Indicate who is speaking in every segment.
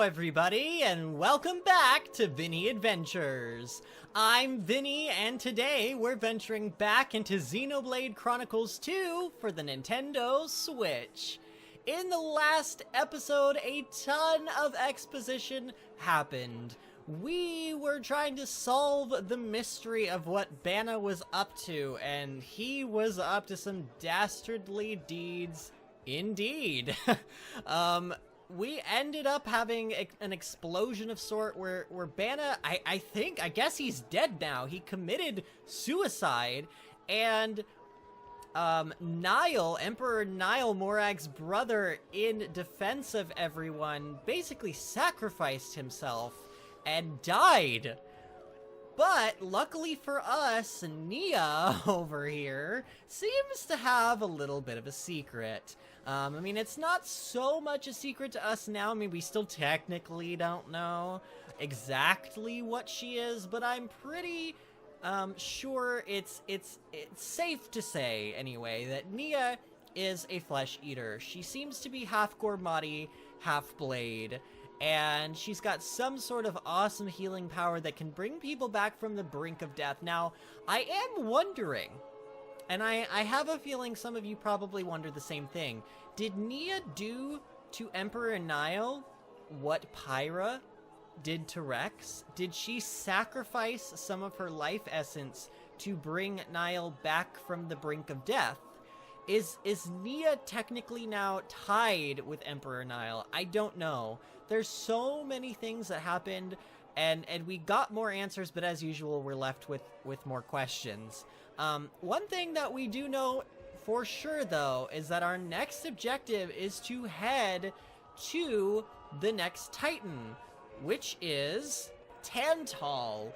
Speaker 1: everybody, and welcome back to VinnyAdventures. I'm Vinny, and today we're venturing back into Xenoblade Chronicles 2 for the Nintendo Switch. In the last episode, a ton of exposition happened. We were trying to solve the mystery of what Banna was up to, and he was up to some dastardly deeds indeed. We ended up having an explosion of sort where Banna, I guess he's dead now. He committed suicide, and Nile, Emperor Nile, Morag's brother, in defense of everyone, basically sacrificed himself and died. But luckily for us, Nia over here seems to have a little bit of a secret. I mean, it's not so much a secret to us now. I mean, we still technically don't know exactly what she is, but I'm pretty sure it's safe to say, anyway, that Nia is a flesh eater. She seems to be half Gormati, half Blade, and she's got some sort of awesome healing power that can bring people back from the brink of death. Now, I am wondering, and I have a feeling some of you probably wonder the same thing. Did Nia do to Emperor Nile what Pyrrha did to Rex? Did she sacrifice some of her life essence to bring Nile back from the brink of death? Is Nia technically now tied with Emperor Nile? I don't know. There's so many things that happened, and we got more answers, but as usual, we're left with more questions. One thing that we do know for sure, though, is that our next objective is to head to the next Titan, which is Tantal.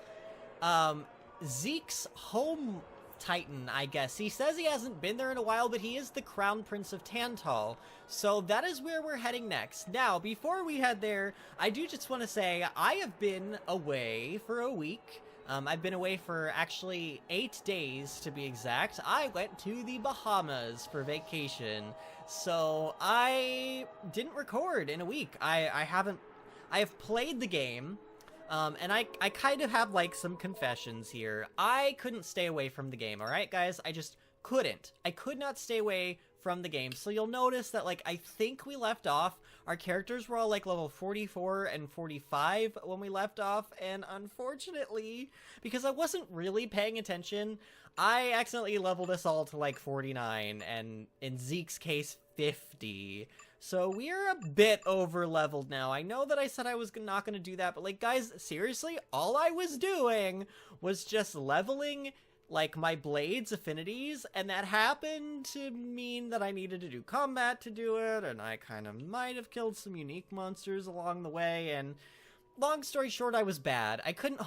Speaker 1: Zeke's home Titan, I guess. He says he hasn't been there in a while, but he is the Crown Prince of Tantal. So that is where we're heading next. Now, before we head there, I do just want to say I have been away for a week. I've been away for actually 8 days, to be exact. I went to the Bahamas for vacation, so I didn't record in a week. I have played the game, and I kind of have, like, some confessions here. I couldn't stay away from the game, alright, guys? I just couldn't. I could not stay away from the game. So you'll notice that, like, I think we left off, our characters were all, like, level 44 and 45 when we left off, and unfortunately, because I wasn't really paying attention, I accidentally leveled us all to, like, 49, and in Zeke's case, 50. So we're a bit over-leveled now. I know that I said I was not going to do that, but, like, guys, seriously, all I was doing was just leveling, like, my Blade's affinities, and that happened to mean that I needed to do combat to do it, and I kind of might have killed some unique monsters along the way, and long story short, I was bad. I couldn't,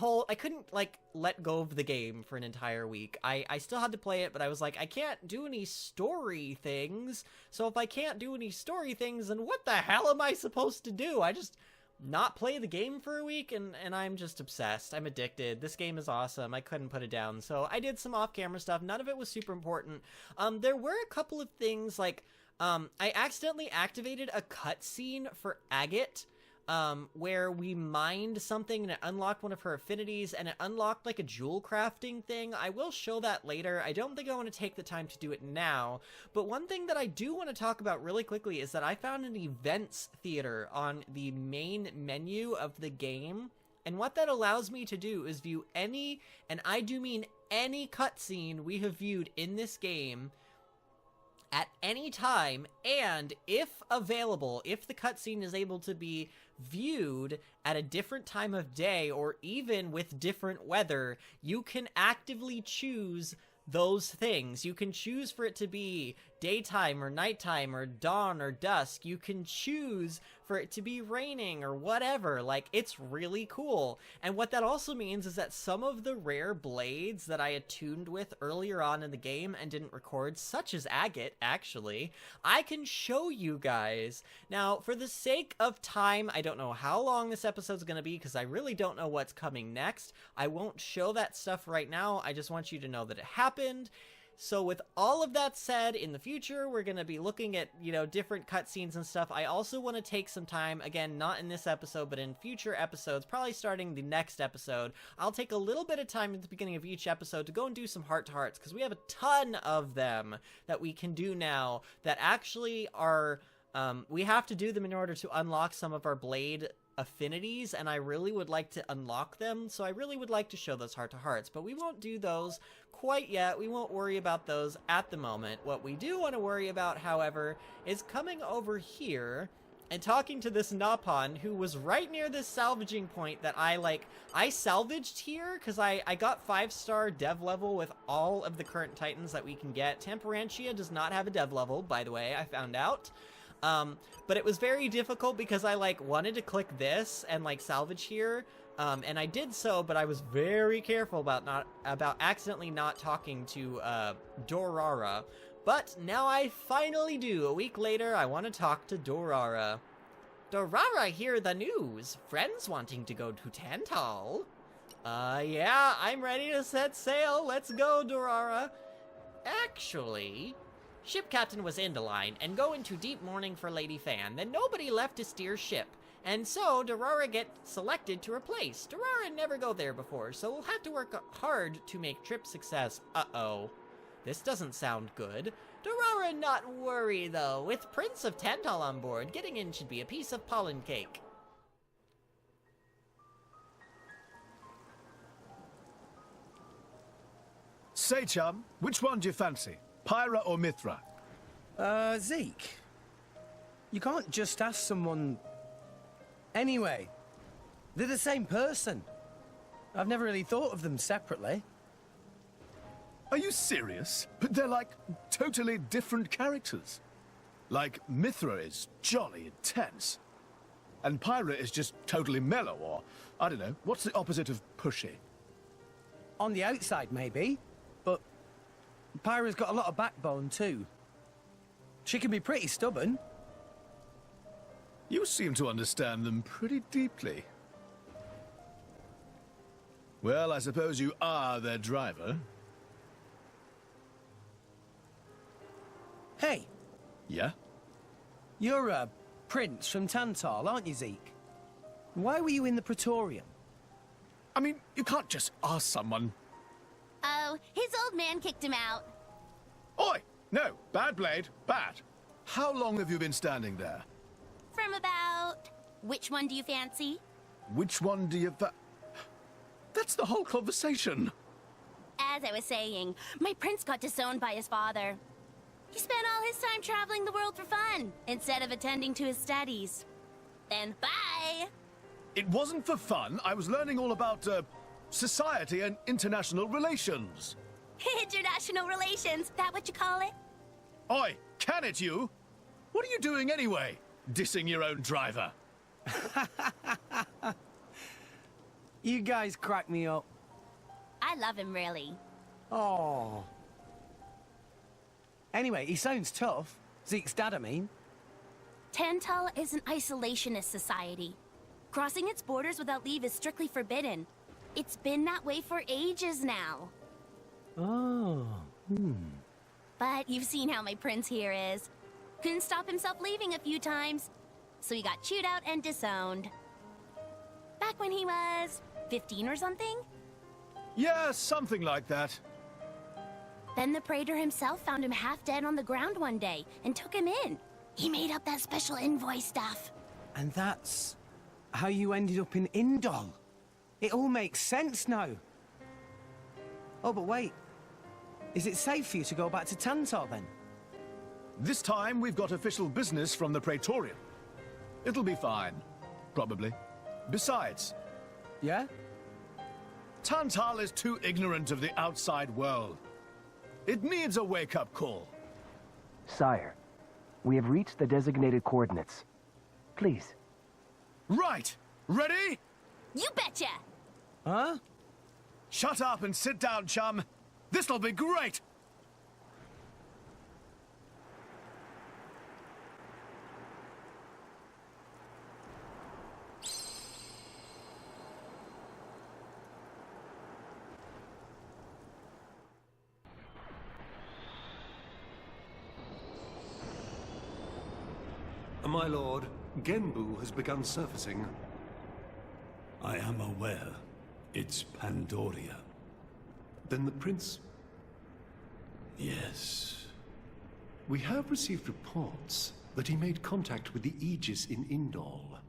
Speaker 1: like, let go of the game for an entire week. I still had to play it, but I was like, I can't do any story things, so if I can't do any story things, then what the hell am I supposed to do? I just not play the game for a week, and I'm just obsessed. I'm addicted. This game is awesome. I couldn't put it down. So I did some off-camera stuff. None of it was super important. There were a couple of things, like, I accidentally activated a cutscene for Agate, where we mined something and it unlocked one of her affinities, and it unlocked, like, a jewel crafting thing. I will show that later. I don't think I want to take the time to do it now, but one thing that I do want to talk about really quickly is that I found an events theater on the main menu of the game, and what that allows me to do is view any, and I do mean any, cutscene we have viewed in this game at any time, and if available, if the cutscene is able to be viewed at a different time of day or even with different weather, you can actively choose those things. You can choose for it to be daytime or nighttime or dawn or dusk. You can choose for it to be raining or whatever. Like, it's really cool. And what that also means is that some of the rare blades that I attuned with earlier on in the game and didn't record, such as Agate, actually, I can show you guys. Now, for the sake of time, I don't know how long this episode's gonna be because I really don't know what's coming next. I won't show that stuff right now. I just want you to know that it happened. So with all of that said, in the future, we're going to be looking at, you know, different cutscenes and stuff. I also want to take some time, again, not in this episode, but in future episodes, probably starting the next episode. I'll take a little bit of time at the beginning of each episode to go and do some heart-to-hearts, because we have a ton of them that we can do now that actually are, we have to do them in order to unlock some of our blade affinities, and I really would like to unlock them, so I really would like to show those heart-to-hearts, but we won't do those quite yet. We won't worry about those at the moment. What we do want to worry about, however, is coming over here and talking to this Napon, who was right near this salvaging point that I salvaged here, because I got 5-star dev level with all of the current Titans that we can get. Temperantia does not have a dev level, by the way, I found out. But it was very difficult because I, wanted to click this and, salvage here, and I did so, but I was very careful about accidentally not talking to, Dorara. But now I finally do. A week later, I want to talk to Dorara. Dorara, hear the news. Friends wanting to go to Tantal. Yeah, I'm ready to set sail. Let's go, Dorara. Actually, ship captain was in the line and go into deep mourning for Lady Fan. Then nobody left to steer ship. And so, Dorara get selected to replace. Dorara never go there before, so we'll have to work hard to make trip success. Uh-oh. This doesn't sound good. Dorara not worry, though. With Prince of Tantal on board, getting in should be a piece of pollen cake.
Speaker 2: Say, chum, which one do you fancy? Pyrrha or Mithra?
Speaker 3: Zeke. You can't just ask someone... Anyway, they're the same person. I've never really thought of them separately.
Speaker 2: Are you serious? But they're like totally different characters. Like, Mithra is jolly intense. And Pyrrha is just totally mellow, or, I don't know, what's the opposite of pushy?
Speaker 3: On the outside, maybe. But Pyrrha's got a lot of backbone, too. She can be pretty stubborn.
Speaker 2: You seem to understand them pretty deeply. Well, I suppose you are their driver.
Speaker 3: Hey!
Speaker 2: Yeah?
Speaker 3: You're a prince from Tantal, aren't you, Zeke? Why were you in the Praetorium?
Speaker 2: I mean, you can't just ask someone...
Speaker 4: Oh, his old man kicked him out.
Speaker 2: Oi! No, bad blade, bad. How long have you been standing there?
Speaker 4: From about... Which one do you fancy?
Speaker 2: Which one do you... That's the whole conversation.
Speaker 4: As I was saying, my prince got disowned by his father. He spent all his time traveling the world for fun, instead of attending to his studies. Then bye!
Speaker 2: It wasn't for fun. I was learning all about, society and international relations.
Speaker 4: International relations, that what you call it?
Speaker 2: Oi, can it you? What are you doing anyway? Dissing your own driver.
Speaker 3: You guys crack me up.
Speaker 4: I love him, really.
Speaker 3: Oh. Anyway, he sounds tough. Zeke's dad, I mean.
Speaker 4: Tantal is an isolationist society. Crossing its borders without leave is strictly forbidden. It's been that way for ages now.
Speaker 3: Oh.
Speaker 4: But you've seen how my prince here is. Couldn't stop himself leaving a few times, so he got chewed out and disowned. Back when he was 15 or something?
Speaker 2: Yeah, something like that.
Speaker 4: Then the Praetor himself found him half dead on the ground one day and took him in. He made up that special envoy stuff.
Speaker 3: And that's how you ended up in Indol. It all makes sense now. Oh, but wait. Is it safe for you to go back to Tantal, then?
Speaker 2: This time we've got official business from the Praetorium. It'll be fine. Probably. Besides...
Speaker 3: Yeah?
Speaker 2: Tantal is too ignorant of the outside world. It needs a wake-up call.
Speaker 5: Sire, we have reached the designated coordinates. Please.
Speaker 2: Right! Ready?
Speaker 4: You betcha!
Speaker 3: Huh?
Speaker 2: Shut up and sit down, chum. This'll be great!
Speaker 6: My lord, Genbu has begun surfacing.
Speaker 7: I am aware. It's Pandaria.
Speaker 6: Then the prince...
Speaker 7: Yes.
Speaker 6: We have received reports that he made contact with the Aegis in Indol.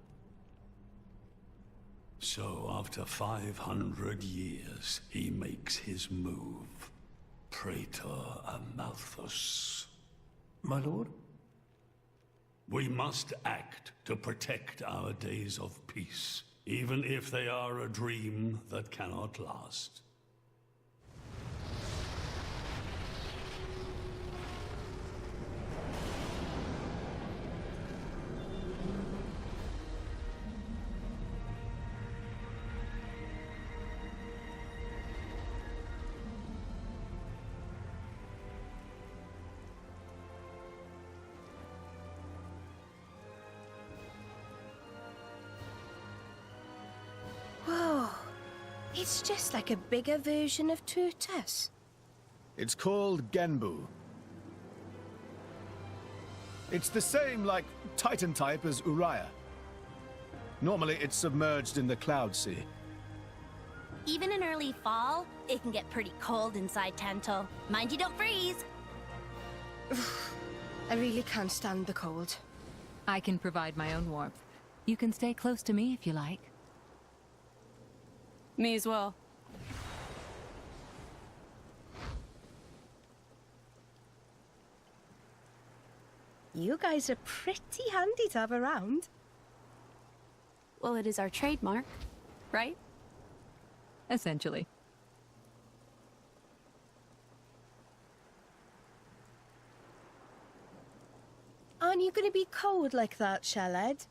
Speaker 7: So after 500 years, he makes his move. Praetor Amalthus.
Speaker 6: My lord?
Speaker 7: We must act to protect our days of peace, even if they are a dream that cannot last.
Speaker 8: Whoa. It's just like a bigger version of Turtus.
Speaker 2: It's called Genbu. It's the same, like, Titan type as Uriah. Normally, it's submerged in the Cloud Sea.
Speaker 4: Even in early fall, it can get pretty cold inside Tantal. Mind you don't freeze.
Speaker 8: I really can't stand the cold.
Speaker 9: I can provide my own warmth. You can stay close to me if you like.
Speaker 10: Me as well.
Speaker 8: You guys are pretty handy to have around.
Speaker 10: Well, it is our trademark, right?
Speaker 9: Essentially.
Speaker 8: Aren't you going to be cold like that, Shellhead?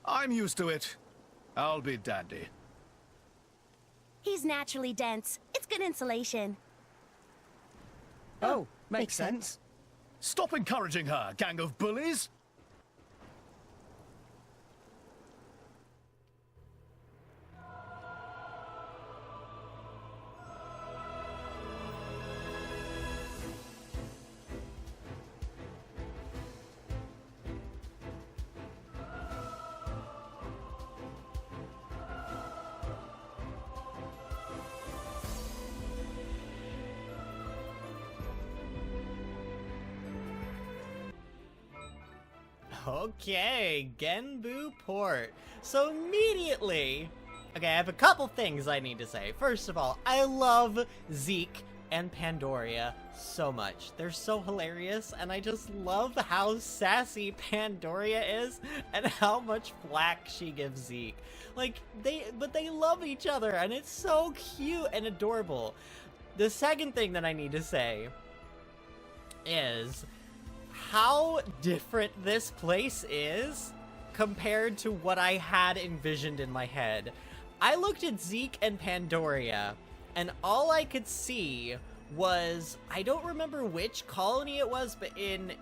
Speaker 2: I'm used to it. I'll be dandy.
Speaker 4: He's naturally dense. It's good insulation.
Speaker 3: Oh, makes sense.
Speaker 2: Stop encouraging her, gang of bullies!
Speaker 1: Okay, Genbu Port. So immediately, okay, I have a couple things I need to say. First of all, I love Zeke and Pandaria so much. They're so hilarious, and I just love how sassy Pandaria is and how much flack she gives Zeke. Like, they love each other, and it's so cute and adorable. The second thing that I need to say is how different this place is compared to what I had envisioned in my head. I looked at Zeke and Pandaria, and all I could see was, I don't remember which colony it was, but in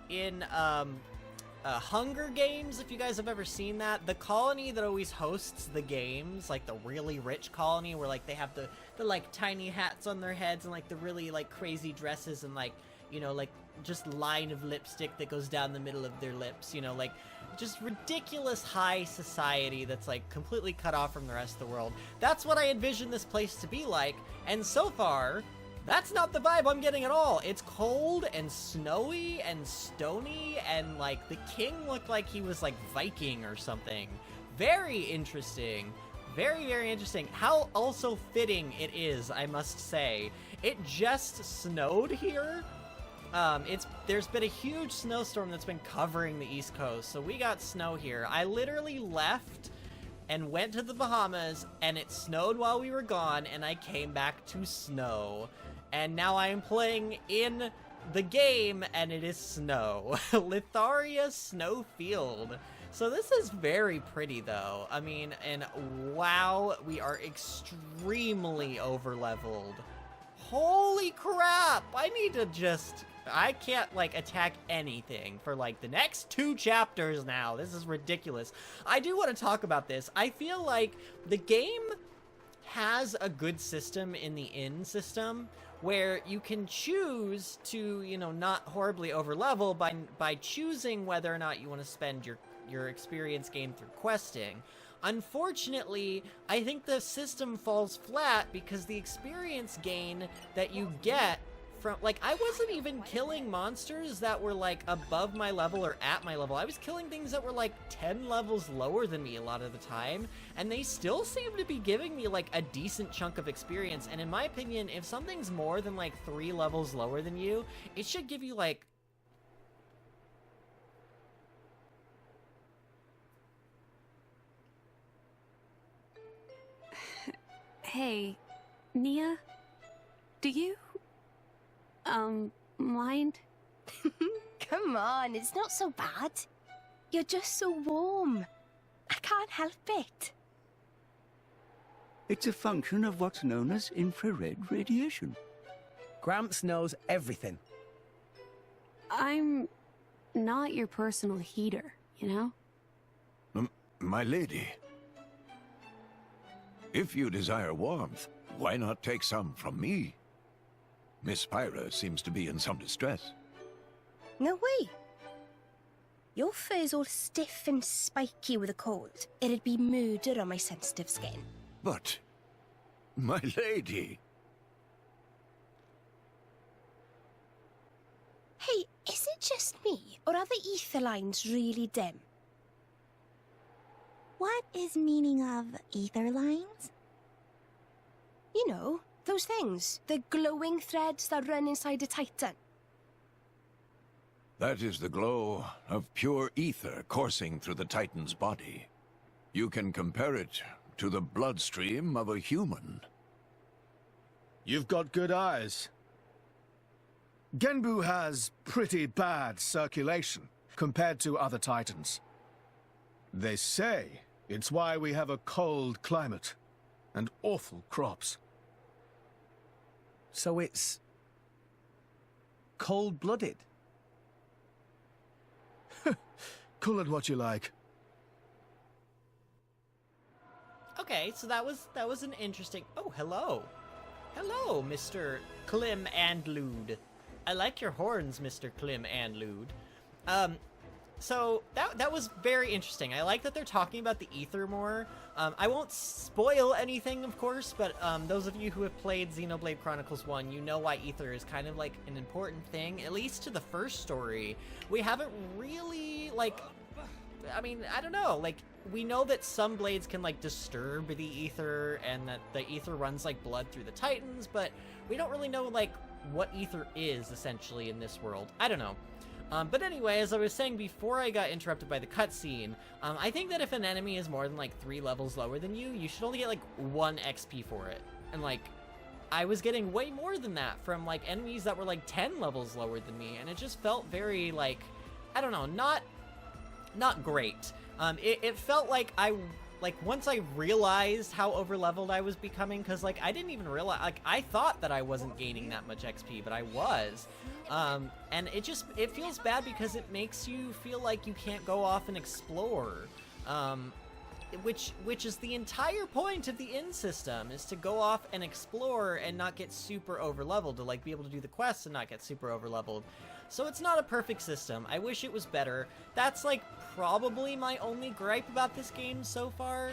Speaker 1: Hunger Games, if you guys have ever seen that, the colony that always hosts the games, like the really rich colony where like they have the like tiny hats on their heads and like the really like crazy dresses and like, you know, like just line of lipstick that goes down the middle of their lips, you know, like just ridiculous high society that's like completely cut off from the rest of the world. That's what I envision this place to be like, and so far, that's not the vibe I'm getting at all. It's cold and snowy and stony, and like the king looked like he was like Viking or something. Very interesting. Very, very interesting. How also fitting it is, I must say. It just snowed here. There's been a huge snowstorm that's been covering the East Coast, so we got snow here. I literally left and went to the Bahamas, and it snowed while we were gone, and I came back to snow. And now I am playing in the game, and it is snow. Litharia Snowfield. So this is very pretty, though. I mean, and wow, we are extremely over-leveled. Holy crap! I can't, like, attack anything for, like, the next 2 chapters now. This is ridiculous. I do want to talk about this. I feel like the game has a good system in the inn system where you can choose to, you know, not horribly overlevel by choosing whether or not you want to spend your experience gained through questing. Unfortunately, I think the system falls flat because the experience gain that you get from, like, I wasn't even killing monsters that were, like, above my level or at my level. I was killing things that were, like, 10 levels lower than me a lot of the time, and they still seem to be giving me, like, a decent chunk of experience. And in my opinion, if something's more than, like, 3 levels lower than you, it should give you, like...
Speaker 10: Hey, Nia? Do you... mind?
Speaker 8: Come on, it's not so bad. You're just so warm. I can't help it.
Speaker 11: It's a function of what's known as infrared radiation.
Speaker 3: Gramps knows everything.
Speaker 10: I'm not your personal heater, you know?
Speaker 11: My lady. If you desire warmth, why not take some from me? Miss Pyrrha seems to be in some distress.
Speaker 8: No way. Your fur's all stiff and spiky with a cold. It'd be murder on my sensitive skin.
Speaker 11: But, my lady...
Speaker 8: Hey, is it just me, or are the ether lines really dim?
Speaker 4: What is meaning of ether lines?
Speaker 8: You know, those things. The glowing threads that run inside a titan.
Speaker 11: That is the glow of pure ether coursing through the Titan's body. You can compare it to the bloodstream of a human.
Speaker 2: You've got good eyes. Genbu has pretty bad circulation compared to other Titans. They say it's why we have a cold climate and awful crops.
Speaker 3: So it's... cold-blooded?
Speaker 2: Call it what you like.
Speaker 1: Okay, so that was an interesting... Oh, hello. Hello, Mr. Klim and Lude. I like your horns, Mr. Klim and Lude. So that was very interesting. I like that they're talking about the ether more. I won't spoil anything, of course, but those of you who have played Xenoblade Chronicles 1, you know why ether is kind of like an important thing, at least to the first story. We haven't really, like, I mean, I don't know, like, we know that some blades can, like, disturb the ether, and that the ether runs like blood through the Titans, but we don't really know, like, what ether is, essentially, in this world. I don't know. But anyway, as I was saying before I got interrupted by the cutscene, I think that if an enemy is more than, like, 3 levels lower than you, you should only get, like, 1 XP for it. And, like, I was getting way more than that from, like, enemies that were, like, 10 levels lower than me, and it just felt very, like, I don't know, not great. It felt like once I realized how overleveled I was becoming, because, like, I didn't even realize, like, I thought that I wasn't gaining that much XP, but I was. And it feels bad because it makes you feel like you can't go off and explore. Which is the entire point of the inn system, is to go off and explore and not get super overleveled, to, like, be able to do the quests and not get super overleveled. So it's not a perfect system. I wish it was better. That's, like, probably my only gripe about this game so far.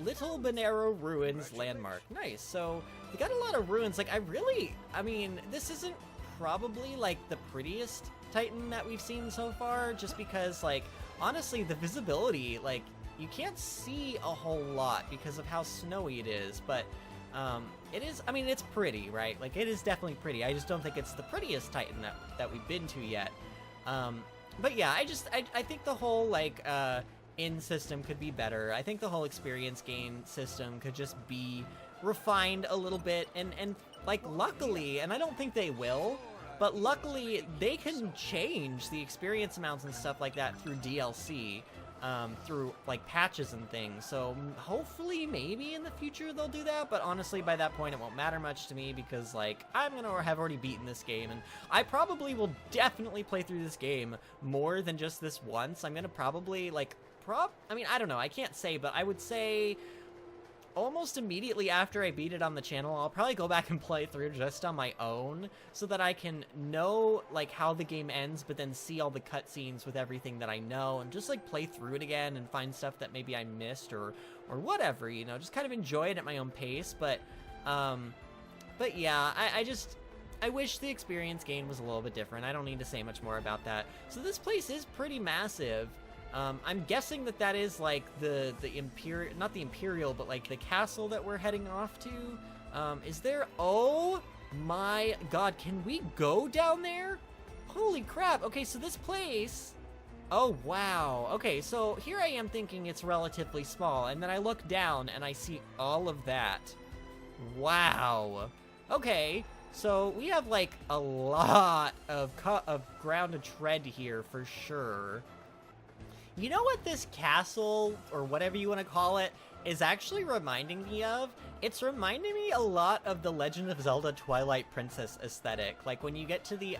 Speaker 1: Little Bonero Ruins Landmark. Nice. So, you got a lot of ruins. Like, I mean, this isn't probably, like, the prettiest Titan that we've seen so far, just because, like, honestly, the visibility, like, you can't see a whole lot because of how snowy it is, but, it is, I mean, it's pretty, right? Like, it is definitely pretty. I just don't think it's the prettiest Titan that we've been to yet. But yeah, I think the whole, like, inn system could be better. I think the whole experience gain system could just be refined a little bit, and like, luckily, and I don't think they will, but luckily, they can change the experience amounts and stuff like that through DLC. Through, like, patches and things, so hopefully maybe in the future they'll do that, but honestly by that point it won't matter much to me, because, like, I'm gonna have already beaten this game, and I probably will definitely play through this game more than just this once. I'm gonna probably, like, I mean, I don't know, I can't say, but I would say almost immediately after I beat it on the channel, I'll probably go back and play through just on my own so that I can know, like, how the game ends, but then see all the cutscenes with everything that I know and just, like, play through it again and find stuff that maybe I missed or whatever, you know, just kind of enjoy it at my own pace. But yeah, I wish the experience gained was a little bit different. I don't need to say much more about that. So this place is pretty massive. I'm guessing that is like the Imperial, not the Imperial, but like the castle that we're heading off to. Is there, oh my god, can we go down there? Holy crap. Okay, so this place, oh wow. Okay, so here I am thinking it's relatively small, and then I look down and I see all of that. Wow. Okay, so we have like a lot of ground to tread here for sure. You know what this castle, or whatever you want to call it, is actually reminding me of? It's reminding me a lot of the Legend of Zelda Twilight Princess aesthetic. Like when you get to the,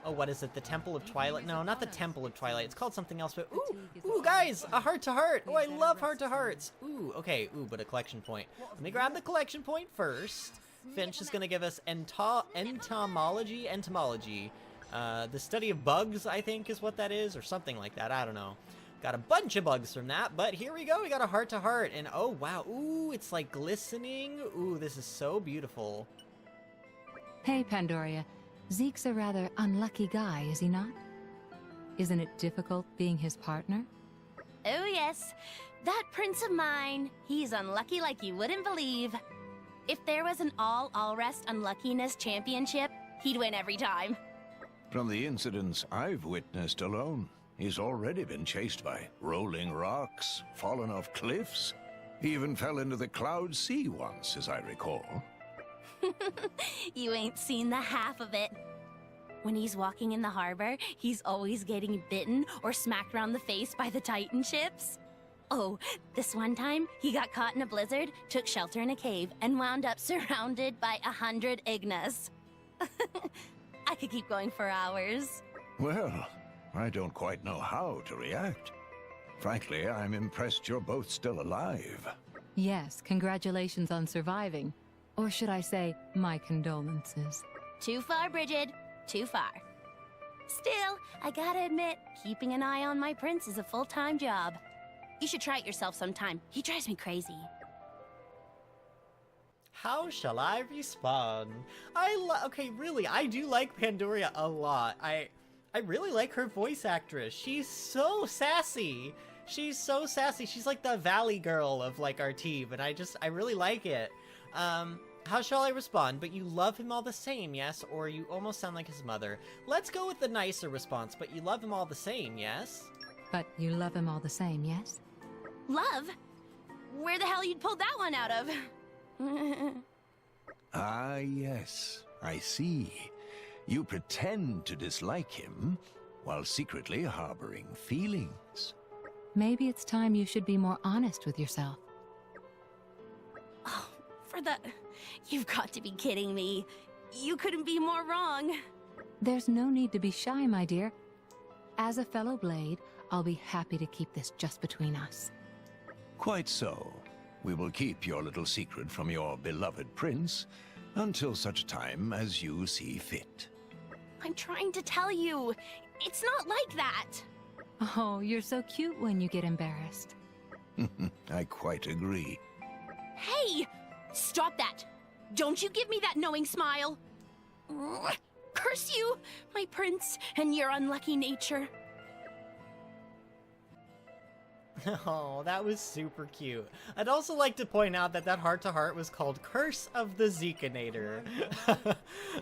Speaker 1: oh, what is it? The Temple of Twilight? No, not the Temple of Twilight. It's called something else, but ooh, guys, a heart-to-heart. Oh, I love heart-to-hearts. Ooh, okay, ooh, but a collection point. Let me grab the collection point first. Finch is going to give us entomology. The study of bugs, I think, is what that is, or something like that. I don't know. Got a bunch of bugs from that, but here we go. We got a heart-to-heart, and oh, wow. Ooh, it's like glistening. Ooh, this is so beautiful.
Speaker 9: Hey, Pandaria. Zeke's a rather unlucky guy, is he not? Isn't it difficult being his partner?
Speaker 4: Oh, yes. That prince of mine, he's unlucky like you wouldn't believe. If there was an all-rest unluckiness championship, he'd win every time.
Speaker 11: From the incidents I've witnessed alone, he's already been chased by rolling rocks, fallen off cliffs. He even fell into the cloud sea once, as I recall.
Speaker 4: You ain't seen the half of it. When he's walking in the harbor, he's always getting bitten or smacked around the face by the Titan ships. Oh, this one time, he got caught in a blizzard, took shelter in a cave, and wound up surrounded by 100 Ignas. I could keep going for hours.
Speaker 11: Well, I don't quite know how to react. Frankly, I'm impressed you're both still alive.
Speaker 9: Yes, congratulations on surviving. Or should I say, my condolences.
Speaker 4: Too far, Bridget. Too far. Still, I gotta admit, keeping an eye on my prince is a full-time job. You should try it yourself sometime. He drives me crazy.
Speaker 1: How shall I respond? Okay, really, I do like Pandaria a lot. I really like her voice actress. She's so sassy. She's so sassy. She's like the valley girl of like our team, and I really like it. How shall I respond? But you love him all the same, yes? Or you almost sound like his mother. Let's go with the nicer response, but you love him all the same, yes?
Speaker 9: But you love him all the same, yes?
Speaker 4: Love? Where the hell you'd pulled that one out of?
Speaker 11: Ah, yes, I see. You pretend to dislike him, while secretly harboring feelings.
Speaker 9: Maybe it's time you should be more honest with yourself.
Speaker 4: Oh, you've got to be kidding me. You couldn't be more wrong.
Speaker 9: There's no need to be shy, my dear. As a fellow Blade, I'll be happy to keep this just between us.
Speaker 11: Quite so. We will keep your little secret from your beloved prince until such time as you see fit.
Speaker 4: I'm trying to tell you. It's not like that.
Speaker 9: Oh, you're so cute when you get embarrassed.
Speaker 11: I quite agree.
Speaker 4: Hey! Stop that! Don't you give me that knowing smile! Curse you, my prince, and your unlucky nature.
Speaker 1: Oh, that was super cute. I'd also like to point out that heart-to-heart was called Curse of the Zekinator.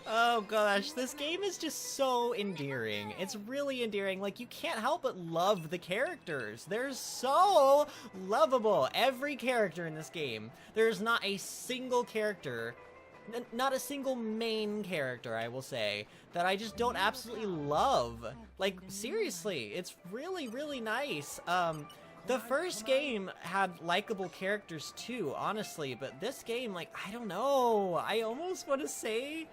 Speaker 1: Oh gosh, this game is just so endearing. It's really endearing. Like, you can't help but love the characters. They're so lovable. Every character in this game. There's not a single character, not a single main character, I will say, that I just don't absolutely love. Like, seriously, it's really, really nice. The first game had likable characters too, honestly, but this game, like, I don't know. I almost want to say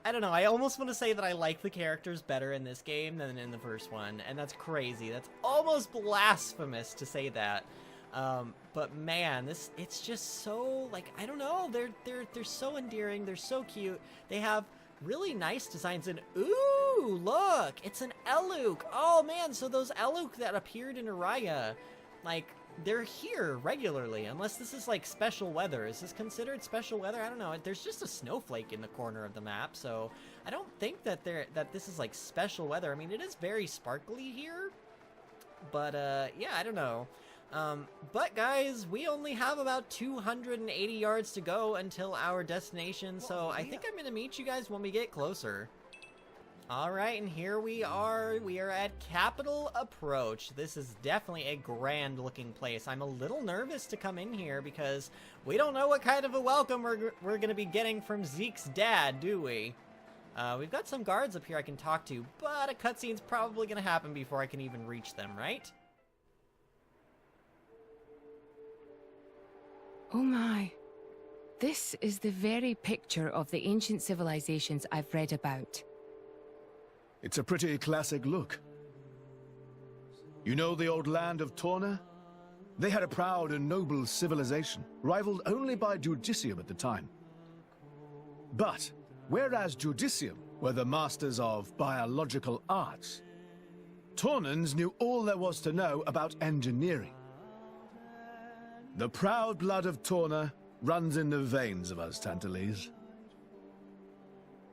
Speaker 1: that I like the characters better in this game than in the first one, and that's crazy. That's almost blasphemous to say that. But man, it's just so, like, I don't know, they're so endearing, they're so cute. They have really nice designs, and ooh, look, it's an Eluk. Oh man, so those Eluk that appeared in Araya, like, they're here regularly, unless this is like special weather. Is this considered special weather? I don't know. There's just a snowflake in the corner of the map, so I don't think that this is like special weather. I mean, it is very sparkly here, but yeah, I don't know. But guys, we only have about 280 yards to go until our destination, so I think I'm gonna meet you guys when we get closer. Alright, and here we are at Capital Approach. This is definitely a grand looking place. I'm a little nervous to come in here because we don't know what kind of a welcome we're gonna be getting from Zeke's dad, do we? We've got some guards up here I can talk to, but a cutscene's probably gonna happen before I can even reach them, right?
Speaker 12: Oh my. This is the very picture of the ancient civilizations I've read about.
Speaker 2: It's a pretty classic look. You know the old land of Torna? They had a proud and noble civilization, rivaled only by Judicium at the time. But, whereas Judicium were the masters of biological arts, Tornans knew all there was to know about engineering. The proud blood of Torna runs in the veins of us Tantalese.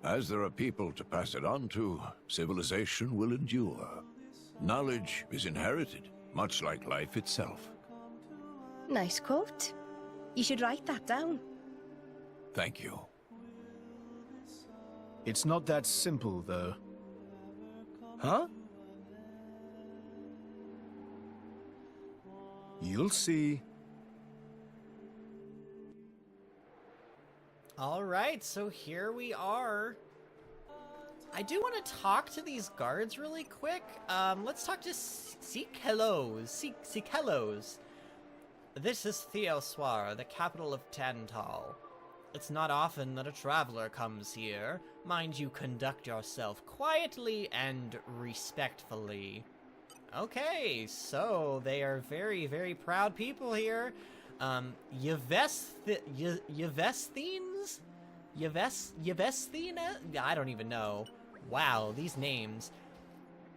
Speaker 11: As there are people to pass it on to, civilization will endure. Knowledge is inherited, much like life itself.
Speaker 8: Nice quote. You should write that down.
Speaker 11: Thank you.
Speaker 2: It's not that simple, though.
Speaker 3: Huh?
Speaker 2: You'll see.
Speaker 1: Alright, so here we are. I do want to talk to these guards really quick. Let's talk to Zeke. Hellos. This is Theo Soir, the capital of Tantal. It's not often that a traveler comes here. Mind you, conduct yourself quietly and respectfully. Okay, so they are very, very proud people here. Yvesthina? I don't even know. Wow, these names.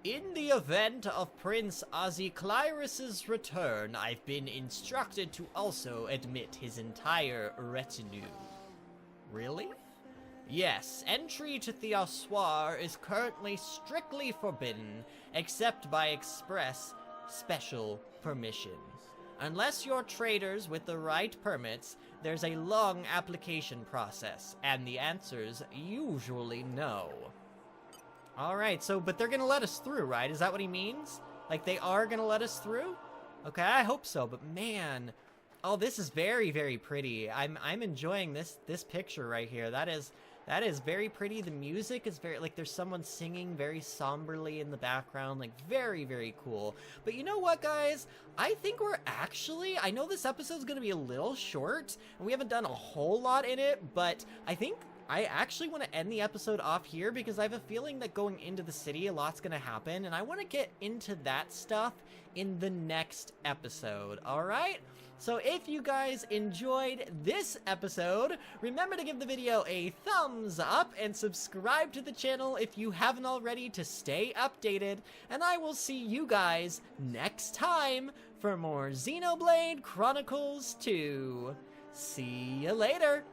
Speaker 1: In the event of Prince Aziclyrus's return, I've been instructed to also admit his entire retinue. Really? Yes, entry to Theo Soir is currently strictly forbidden, except by express special permission. Unless you're traders with the right permits, there's a long application process, and the answer's usually no. Alright, so, but they're gonna let us through, right? Is that what he means? Like, they are gonna let us through? Okay, I hope so, but man... Oh, this is very, very pretty. I'm enjoying this picture right here. That is very pretty. The music is very, like, there's someone singing very somberly in the background, like, very, very cool. But you know what, guys? I think we're actually, I know this episode's gonna be a little short, and we haven't done a whole lot in it, but I think I actually want to end the episode off here because I have a feeling that going into the city, a lot's gonna happen, and I want to get into that stuff in the next episode, alright? So if you guys enjoyed this episode, remember to give the video a thumbs up and subscribe to the channel if you haven't already to stay updated, and I will see you guys next time for more Xenoblade Chronicles 2. See you later!